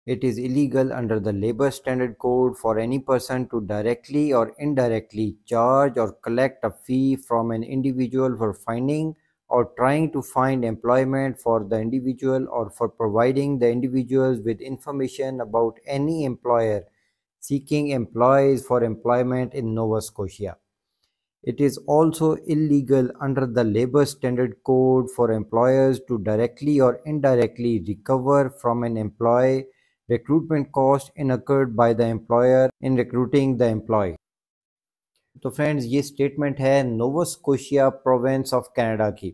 It is illegal under the Labor Standard Code for any person to directly or indirectly charge or collect a fee from an individual for finding or trying to find employment for the individual, or for providing the individuals with information about any employer seeking employees for employment in Nova Scotia. It is also illegal under the Labor Standard Code for employers to directly or indirectly recover from an employee recruitment cost incurred by the employer in recruiting the employee. तो friends, ये statement है Nova Scotia province of Canada की।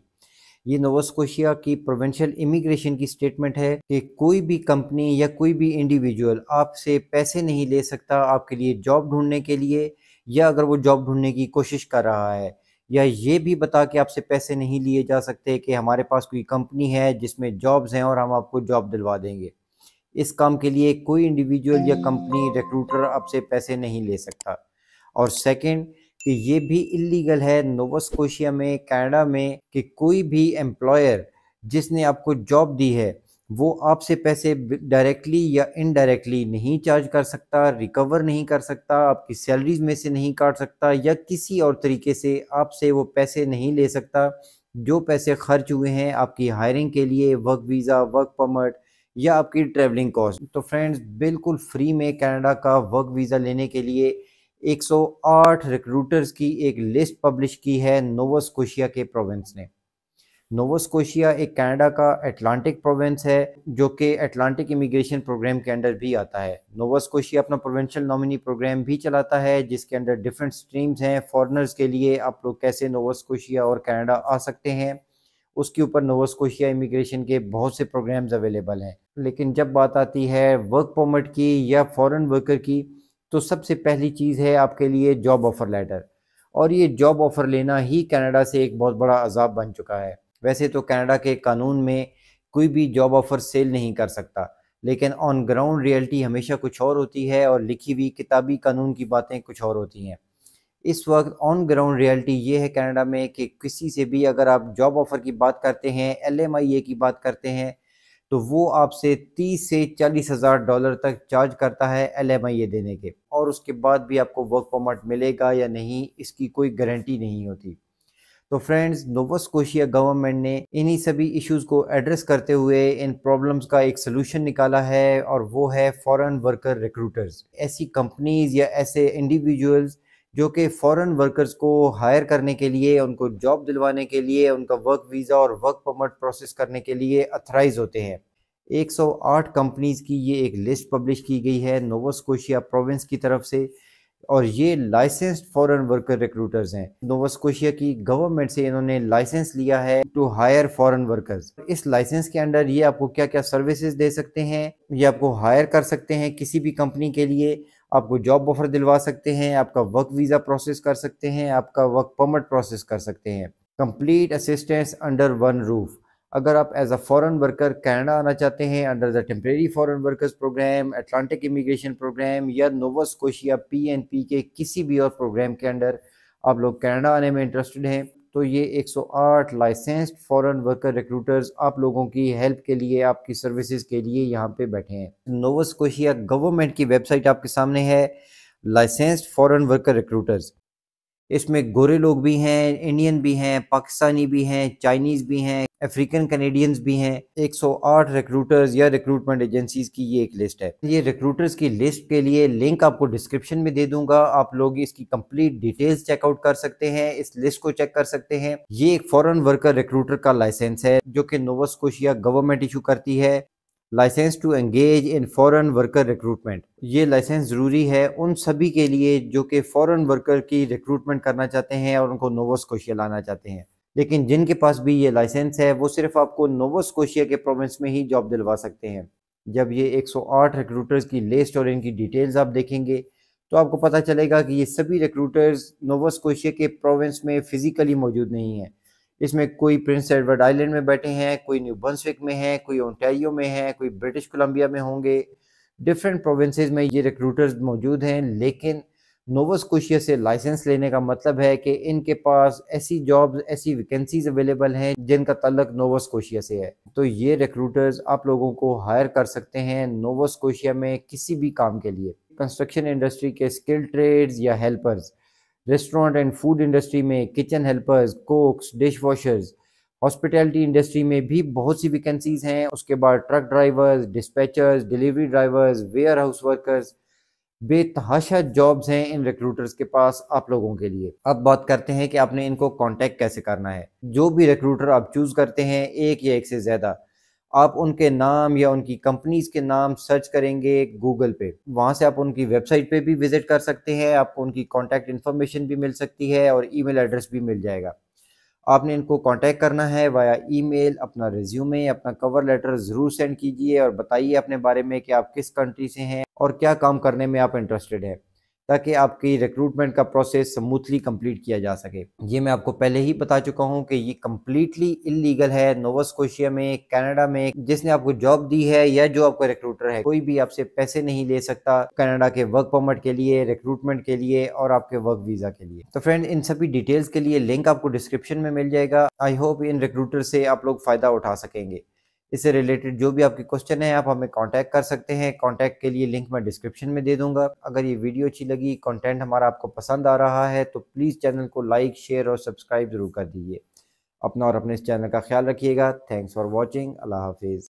ये Nova Scotia की provincial immigration की statement है कि कोई भी कंपनी या कोई भी इंडिविजुअल आपसे पैसे नहीं ले सकता आपके लिए जॉब ढूंढने के लिए, या अगर वो जॉब ढूंढने की कोशिश कर रहा है, या ये भी बता के आपसे पैसे नहीं लिए जा सकते कि हमारे पास कोई कंपनी है जिसमें जॉब्स हैं और हम आपको जॉब दिलवा देंगे। इस काम के लिए कोई इंडिविजुअल या कंपनी रिक्रूटर आपसे पैसे नहीं ले सकता। और सेकंड, कि ये भी इलीगल है नोवा स्कोशिया में, कनाडा में, कि कोई भी एम्प्लॉयर जिसने आपको जॉब दी है वो आपसे पैसे डायरेक्टली या इनडायरेक्टली नहीं चार्ज कर सकता, रिकवर नहीं कर सकता, आपकी सैलरीज में से नहीं काट सकता, या किसी और तरीके से आपसे वो पैसे नहीं ले सकता जो पैसे खर्च हुए हैं आपकी हायरिंग के लिए, वर्क वीज़ा, वर्क परमिट या आपकी ट्रैवलिंग कॉस्ट। तो फ्रेंड्स, बिल्कुल फ्री में कनाडा का वर्क वीज़ा लेने के लिए 108 रिक्रूटर्स की एक लिस्ट पब्लिश की है नोवा स्कोशिया के प्रोविंस ने। नोवा स्कोशिया एक कनाडा का अटलांटिक प्रोविंस है जो कि अटलांटिक इमिग्रेशन प्रोग्राम के अंदर भी आता है। नोवा स्कोशिया अपना प्रोविंशियल नॉमिनी प्रोग्राम भी चलाता है जिसके अंदर डिफरेंट स्ट्रीम्स हैं फॉरेनर्स के लिए, आप लोग कैसे नोवा स्कोशिया और कनाडा आ सकते हैं, उसके ऊपर नोवा स्कोशिया इमिग्रेशन के बहुत से प्रोग्राम्स अवेलेबल हैं। लेकिन जब बात आती है वर्क परमिट की या फॉरेन वर्कर की, तो सबसे पहली चीज़ है आपके लिए जॉब ऑफ़र लेटर। और ये जॉब ऑफ़र लेना ही कनाडा से एक बहुत बड़ा अजाब बन चुका है। वैसे तो कनाडा के कानून में कोई भी जॉब ऑफ़र सेल नहीं कर सकता, लेकिन ऑन ग्राउंड रियलिटी हमेशा कुछ और होती है और लिखी हुई किताबी कानून की बातें कुछ और होती हैं। इस वक्त ऑन ग्राउंड रियलिटी ये है कनाडा में कि किसी से भी अगर आप जॉब ऑफ़र की बात करते हैं, LMIA की बात करते हैं, तो वो आपसे 30 से 40 हज़ार डॉलर तक चार्ज करता है LMIA देने के, और उसके बाद भी आपको वर्क परमिट मिलेगा या नहीं इसकी कोई गारंटी नहीं होती। तो फ्रेंड्स, नोवा स्कोशिया गवर्नमेंट ने इन्हीं सभी इश्यूज़ को एड्रेस करते हुए इन प्रॉब्लम्स का एक सलूशन निकाला है, और वो है फॉरेन वर्कर रिक्रूटर्स। ऐसी कंपनीज़ या ऐसे इंडिविजुअल्स जो कि फॉरेन वर्कर्स को हायर करने के लिए, उनको जॉब दिलवाने के लिए, उनका वर्क वीज़ा और वर्क परमिट प्रोसेस करने के लिए अथराइज होते हैं। 108 कंपनीज़ की ये एक लिस्ट पब्लिश की गई है नोवा स्कोशिया प्रोविंस की तरफ से, और ये लाइसेंस्ड फॉरेन वर्कर रिक्रूटर्स हैं। नोवा स्कोशिया की गवर्नमेंट से इन्होंने लाइसेंस लिया है टू हायर फॉरेन वर्कर्स। इस लाइसेंस के अंडर ये आपको क्या क्या सर्विसेज दे सकते हैं, ये आपको हायर कर सकते हैं किसी भी कंपनी के लिए, आपको जॉब ऑफर दिलवा सकते हैं, आपका वर्क वीज़ा प्रोसेस कर सकते हैं, आपका वर्क परमिट प्रोसेस कर सकते हैं। Complete assistance under one roof. अगर आप as a foreign worker Canada आना चाहते हैं under the temporary foreign workers program, Atlantic immigration program या नोवा स्कोशिया PNP के किसी भी और प्रोग्राम के अंडर आप लोग कनाडा आने में इंटरेस्टेड हैं, तो ये 108 लाइसेंस्ड फॉरेन वर्कर रिक्रूटर्स आप लोगों की हेल्प के लिए, आपकी सर्विसेज के लिए यहाँ पे बैठे हैं। नोवा स्कोशिया गवर्नमेंट की वेबसाइट आपके सामने है, लाइसेंस्ड फॉरेन वर्कर रिक्रूटर्स। इसमें गोरे लोग भी हैं, इंडियन भी हैं, पाकिस्तानी भी हैं, चाइनीज़ भी हैं, अफ्रीकन कैनेडियंस भी हैं। 108 रिक्रूटर्स या रिक्रूटमेंट एजेंसीज की ये एक लिस्ट है। ये रिक्रूटर्स की लिस्ट के लिए लिंक आपको डिस्क्रिप्शन में दे दूंगा, आप लोग इसकी कंप्लीट डिटेल्स चेकआउट कर सकते हैं, इस लिस्ट को चेक कर सकते हैं। ये एक फॉरेन वर्कर रिक्रूटर का लाइसेंस है जो कि नोवा स्कोशिया गवर्नमेंट इशू करती है। Licence to engage in foreign worker recruitment, ये लाइसेंस ज़रूरी है उन सभी के लिए जो कि फॉरेन वर्कर की रिक्रूटमेंट करना चाहते हैं और उनको नोवा स्कोशिया लाना चाहते हैं। लेकिन जिनके पास भी ये लाइसेंस है वो सिर्फ आपको नोवा स्कोशिया के प्रोविंस में ही जॉब दिलवा सकते हैं। जब ये 108 रिक्रूटर्स की लिस्ट और इनकी डिटेल्स आप देखेंगे तो आपको पता चलेगा कि ये सभी रिक्रूटर्स नोवा स्कोशिया के प्रोविंस में फ़िज़िकली मौजूद नहीं हैं। इसमें कोई प्रिंस एडवर्ड आइलैंड में बैठे हैं, कोई न्यू ब्रंसविक में है, कोई ओंटारियो में है, कोई ब्रिटिश कोलंबिया में होंगे। डिफरेंट प्रोविंसेस में ये रिक्रूटर्स मौजूद हैं, लेकिन नोवा स्कोशिया से लाइसेंस लेने का मतलब है कि इनके पास ऐसी जॉब्स, ऐसी वैकेंसीज अवेलेबल हैं जिनका ताल्लुक नोवा स्कोशिया से है। तो ये रिक्रूटर्स आप लोगों को हायर कर सकते हैं नोवा स्कोशिया में किसी भी काम के लिए। कंस्ट्रक्शन इंडस्ट्री के स्किल ट्रेड्स या helpers, restaurant and food industry में kitchen helpers, cooks, dish washers, hospitality industry में भी बहुत सी वैकेंसीज हैं। उसके बाद truck drivers, dispatchers, delivery drivers, warehouse workers, बेतहाशा जॉब्स हैं इन रिक्रूटर्स के पास आप लोगों के लिए। अब बात करते हैं कि आपने इनको कांटेक्ट कैसे करना है। जो भी रिक्रूटर आप चूज़ करते हैं, एक या एक से ज़्यादा, आप उनके नाम या उनकी कंपनीज के नाम सर्च करेंगे गूगल पे। वहाँ से आप उनकी वेबसाइट पे भी विजिट कर सकते हैं, आपको उनकी कॉन्टैक्ट इन्फॉर्मेशन भी मिल सकती है और ईमेल एड्रेस भी मिल जाएगा। आपने इनको कांटेक्ट करना है वाया ईमेल। अपना रिज्यूमे, अपना कवर लेटर ज़रूर सेंड कीजिए और बताइए अपने बारे में कि आप किस कंट्री से हैं और क्या काम करने में आप इंटरेस्टेड हैं, ताकि आपकी रिक्रूटमेंट का प्रोसेस स्मूथली कंप्लीट किया जा सके। ये मैं आपको पहले ही बता चुका हूँ कि ये कम्प्लीटली इलीगल है। नोवा स्कोशिया में, कनाडा में जिसने आपको जॉब दी है या जो आपका रिक्रूटर है, कोई भी आपसे पैसे नहीं ले सकता कनाडा के वर्क परमिट के लिए, रिक्रूटमेंट के लिए और आपके वर्क वीज़ा के लिए। तो फ्रेंड, इन सभी डिटेल्स के लिए लिंक आपको डिस्क्रिप्शन में मिल जाएगा। आई होप इन रिक्रूटर से आप लोग फ़ायदा उठा सकेंगे। इससे रिलेटेड जो भी आपके क्वेश्चन है आप हमें कांटेक्ट कर सकते हैं। कांटेक्ट के लिए लिंक मैं डिस्क्रिप्शन में दे दूंगा। अगर ये वीडियो अच्छी लगी, कंटेंट हमारा आपको पसंद आ रहा है, तो प्लीज़ चैनल को लाइक, शेयर और सब्सक्राइब ज़रूर कर दीजिए। अपना और अपने इस चैनल का ख्याल रखिएगा। Thanks for watching. अल्लाह हाफिज़।